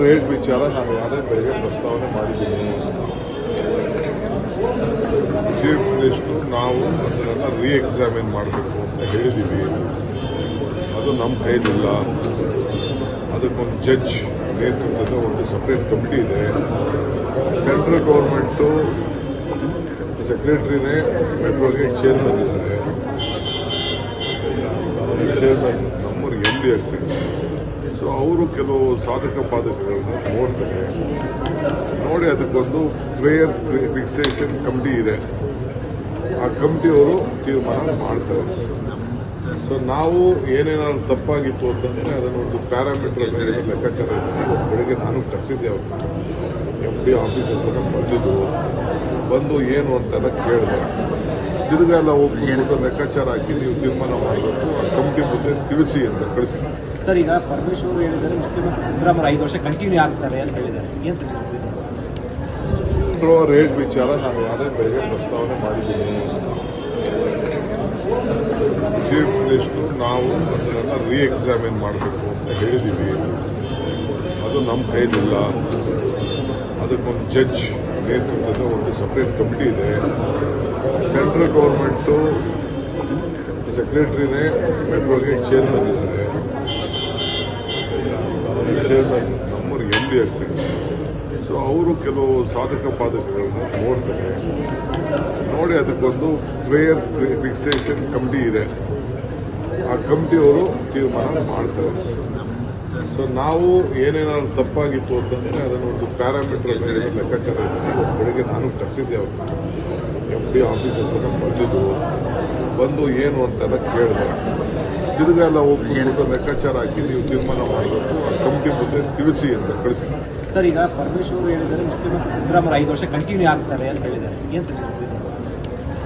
Rate ವಿಚಾರ ನಾನು ಯಾವುದೇ ಬೆಳಗ್ಗೆ ಪ್ರಸ್ತಾವನೆ ಮಾಡಿದ್ದೀನಿ. ಚೀಫ್ ಮಿನಿಸ್ಟ್ರು ನಾವು ಅದನ್ನು ರೀಎಕ್ಸಾಮಿನ್ ಮಾಡಬೇಕು ಅಂತ ಹೇಳಿದ್ದೀವಿ. ಅದು ನಮ್ಮ ಕೈಲಿಲ್ಲ. ಅದಕ್ಕೊಂದು ಜಡ್ಜ್ ನೇತೃತ್ವದ ಒಂದು ಸಪ್ರೇಟ್ ಕಮಿಟಿ ಇದೆ. ಸೆಂಟ್ರಲ್ ಗೌರ್ಮೆಂಟು ಸೆಕ್ರೆಟರಿನೇ ಮೆಟ್ರೋಗೆ ಚೇರ್ಮನ್ ಇದ್ದಾರೆ. ಚೇರ್ಮನ್ ನಮ್ಮೂರಿಗೆ MD ಆಗ್ತಾರೆ. ಸೊ ಅವರು ಕೆಲವು ಸಾಧಕ ಬಾಧಕಗಳನ್ನ ನೋಡ್ತಾರೆ. ನೋಡಿ ಅದಕ್ಕೊಂದು ಫೇರ್ ಫಿಕ್ಸೇಷನ್ ಕಮಿಟಿ ಇದೆ. ಆ ಕಮಿಟಿಯವರು ತೀರ್ಮಾನ ಮಾಡ್ತಾರೆ. ಸೊ ನಾವು ಏನೇನಾದ್ರು ತಪ್ಪಾಗಿತ್ತು ಅಂತಂದರೆ ಅದನ್ನು ಒಂದು ಪ್ಯಾರಾಮೀಟರ್ ಮೇಲೆ ಲೆಕ್ಕಾಚಾರ ಇರ್ತೀವಿ. ಬೆಳಗ್ಗೆ ನಾನು ಕರೆಸಿದ್ದೆ ಅವರು MD ಆಫೀಸರ್ಸನ್ನು ಬಂದು ಏನು ಅಂತೆಲ್ಲ ಕೇಳಿದೆ. ತಿರುಗಾ ಎಲ್ಲ ಹೋಗ್ಬಿಟ್ಟು ಲೆಕ್ಕಾಚಾರ ಹಾಕಿ ನೀವು ತೀರ್ಮಾನ ಮಾಡಬೇಕು, ಆ ಕಮಿಟಿ ಮುಂದೆ ತಿಳಿಸಿ ಅಂತ ಕಳಿಸಿ. ಸರ್, ಈಗ ಪರಮೇಶ್ವರ್ ಹೇಳಿದರೆ ಮುಖ್ಯಮಂತ್ರಿ ಸಿದ್ದರಾಮಯ್ಯ 5 ವರ್ಷ ಕಂಟಿನ್ಯೂ ಆಗ್ತಾರೆ ಅಂತ ಹೇಳಿದ್ದಾರೆ. ಏನು ಸರ್ ರೇಟ್ ವಿಚಾರ ನಾನು ಯಾವುದೇ ಬೆಳಗ್ಗೆ ಪ್ರಸ್ತಾವನೆ ಮಾಡಿದ್ದೀನಿ. ಚೀಫ್ ಮಿನಿಸ್ಟ್ರು ನಾವು ಅದನ್ನು ರೀಎಕ್ಸಾಮಿನ್ ಮಾಡಬೇಕು ಅಂತ ಹೇಳಿದ್ದೀವಿ. ಅದು ನಮ್ಮ ಕೈಲಿಲ್ಲ. ಅದಕ್ಕೊಂದು ಜಡ್ಜ್ ನೇತೃತ್ವದ ಒಂದು ಸಪ್ರೇಟ್ ಕಮಿಟಿ ಇದೆ. ಸೆಂಟ್ರಲ್ ಗೌರ್ಮೆಂಟು ಸೆಕ್ರೆಟರಿನೇ ಮೆಟ್ರೋಗೆ ಚೇರ್ಮನ್ ಇದ್ದಾರೆ. ಚೇರ್ಮನ್ ನಮ್ಮೂರಿಗೆ MD ಆಗ್ತಾರೆ. ಸೊ ಅವರು ಕೆಲವು ಸಾಧಕ ಬಾಧಕಗಳನ್ನ ನೋಡ್ತಾರೆ. ನೋಡಿ ಅದಕ್ಕೊಂದು ಫೇರ್ ಫಿಕ್ಸೇಷನ್ ಕಮಿಟಿ ಇದೆ. ಆ ಕಮಿಟಿಯವರು ತೀರ್ಮಾನ ಮಾಡ್ತಾರೆ. ಸೊ ನಾವು ಏನೇನಾದ್ರು ತಪ್ಪಾಗಿತ್ತು ಅಂತಂದರೆ ಅದನ್ನು ಒಂದು ಪ್ಯಾರಾಮೀಟರ್ ಮೇಲೆ ಲೆಕ್ಕಾಚಾರ ಇರ್ತೀವಿ. ಬೆಳಗ್ಗೆ ನಾನು ಕರೆಸಿದ್ದೆ ಅವರು MD ಆಫೀಸರ್ಸನ್ನು ಬಂದು ಏನು ಅಂತೆಲ್ಲ ಕೇಳಿದೆ. ತಿರುಗಾ ಎಲ್ಲ ಹೋಗ್ಬಿಟ್ಟು ಲೆಕ್ಕಾಚಾರ ಹಾಕಿ ನೀವು ತೀರ್ಮಾನ ಮಾಡಬೇಕು, ಆ ಕಮಿಟಿ ಮುಂದೆ ತಿಳಿಸಿ ಅಂತ ಕಳಿಸಿ. ಸರ್, ಈಗ ಪರಮೇಶ್ವರ್ ಹೇಳಿದರೆ ಮುಖ್ಯಮಂತ್ರಿ ಸಿದ್ದರಾಮಯ್ಯ 5 ವರ್ಷ ಕಂಟಿನ್ಯೂ ಆಗ್ತಾರೆ ಅಂತ ಹೇಳಿದ್ದಾರೆ. ಏನು ಸರ್